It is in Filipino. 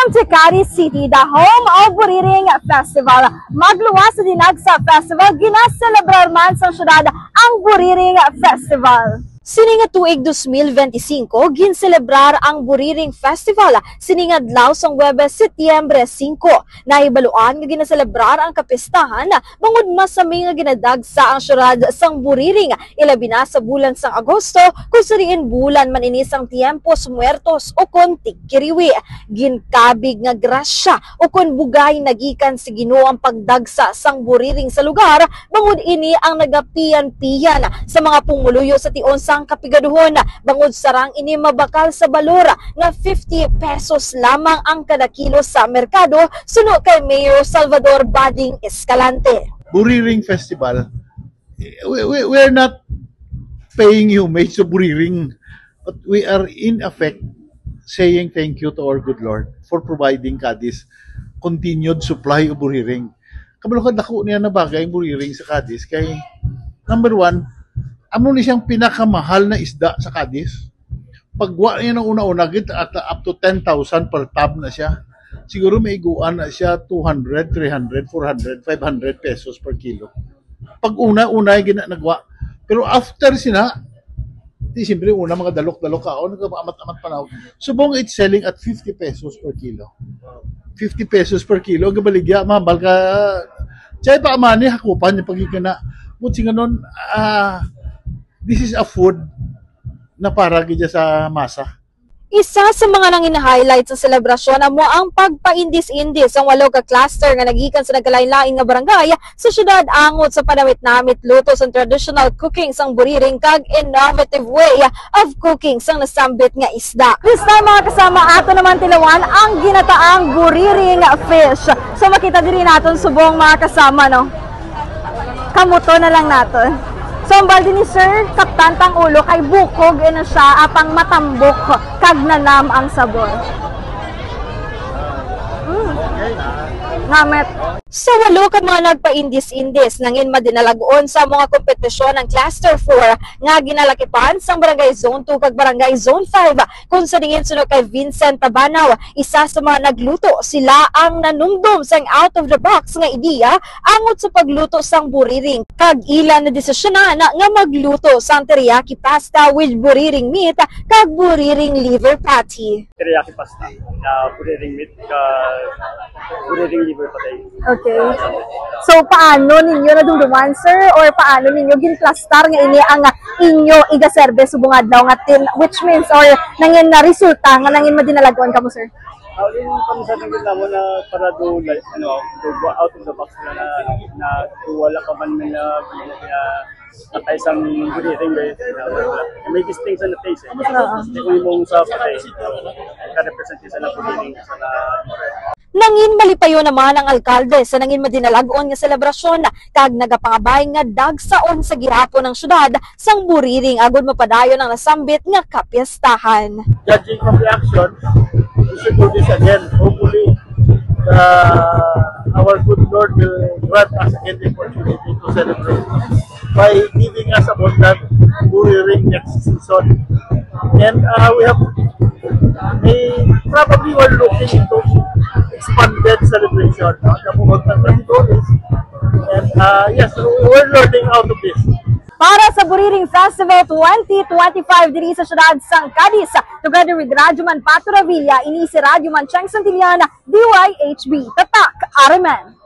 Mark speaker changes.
Speaker 1: Welcome to Cadiz City, the home of Buriring Festival. Magluwas sa Dinagsa Festival, ginaselebrar man sa syudad ang Buriring Festival. Sininga tuig 2025, ginselebrar ang Buriring Festival sininga adlaw sang Huwebes, Setyembre 5. Nahibaluan nga ginaselebrar ang kapistahan bangod masami nga ginadagsa ang syudad sang Buriring ilabi na sa bulan sang Agosto kung sariin bulan man ini sang Tiempos Muertos o kon Tikkiriwi. Ginkabig nga grasya o kon bugay nagikan si Ginoo ang pagdagsa sang Buriring sa lugar bangod ini ang nagapian-piyan sa mga pumuluyo sa tion sang kapigaduhon bangod sarang ini mabakal sa balor nga 50 pesos lamang ang kada kilo sa merkado suno kay Mayor Salvador Bading Escalante.
Speaker 2: Buriring Festival, we're not paying homage to Buriring, but we are in effect saying thank you to our good Lord for providing Cadiz continued supply of Buriring. Kabalukad ako niya na bagay ang Buriring sa Cadiz kay number one, amo ni siyang pinakamahal na isda sa Cadiz. Pagwa niya ng una-una, at up to 10,000 per tab na siya. Siguro may iguan na siya 200, 300, 400, 500 pesos per kilo. Pag una-una ay ginanagwa. Pero after sina, siyempre una mga dalok-dalok ka, o nagpaamat-amat pa na. Subong it's selling at 50 pesos per kilo. 50 pesos per kilo, gabaligya, mahal ka. Tsaya pa amani, hakupan niya pagkikana. Buti nga nun, this is a food na para gidya sa masa.
Speaker 1: Isa sa mga nangin-highlight sa selebrasyon amo ang pagpaindis-indis ang 8 ka cluster nga nagikan sa nagkalain-lain nga barangay sa syudad angot sa panawit-namit luto sa traditional cooking sang Buriring kag innovative way of cooking sang nasambit nga isda. This time mga kasama ato naman tilawan ang ginataang Buriring fish. So makita diri naton subong mga kasama no. Kamuto na lang naton. So, ang balde ni Sir, kaptantang ulo kay bukog na siya apang matambok kag nanam ang sabor. Namet. Sa 8 ka mga nagpa-indis-indis nangin madinalagoon sa mga kompetisyon ng Cluster 4 nga ginalakipan sang Barangay Zone 2 kag Barangay Zone 5 kung sa dingin sunod kay Vincent Tabanaw. Isa sa mga nagluto, sila ang nanumdum sang out of the box nga ideya angot sa pagluto sang Buriring kag ilan na desisyonan nga magluto sang teriyaki pasta with Buriring meat kag Buriring liver patty.
Speaker 3: Teriyaki pasta, Buriring meat, Buriring liver patty.
Speaker 1: Okay. So, paano ninyo nadumduman, sir? Or paano ninyo ginplastar nga ini ang inyo igaserbe subong adlaw nga tin, which means, or nangin na resulta nga nangin madinalaguan ka mo, sir?
Speaker 3: Yung pamisabi ko mo na para do, like, go out of the box na wala ka man na at isang Buriring may distinction na taste. Kung mong sa patay, ka-represent isa na Buriring sa
Speaker 1: Nangin malipayo naman ang alkalde sa nangin madinalagon nga selebrasyon kag nagapangabay nga dagsaon sa gihapon ng syudad sang Buriring agud mapadayon ang nasambit nga kapiestahan.
Speaker 2: Judging from the action, we should do this again. Hopefully, our good Lord will grant us again the opportunity to celebrate by giving us abundant Buriring next season. And we have probably we're looking into expanded celebration. And yes, we're learning how to this.
Speaker 1: Para sa Buriring Festival 2025 diri sa syudad sang Cadiz, together with Radyoman Pato Revilla, ini si Radyoman Cheng Santillana, DYHB, Tatak, Ariman.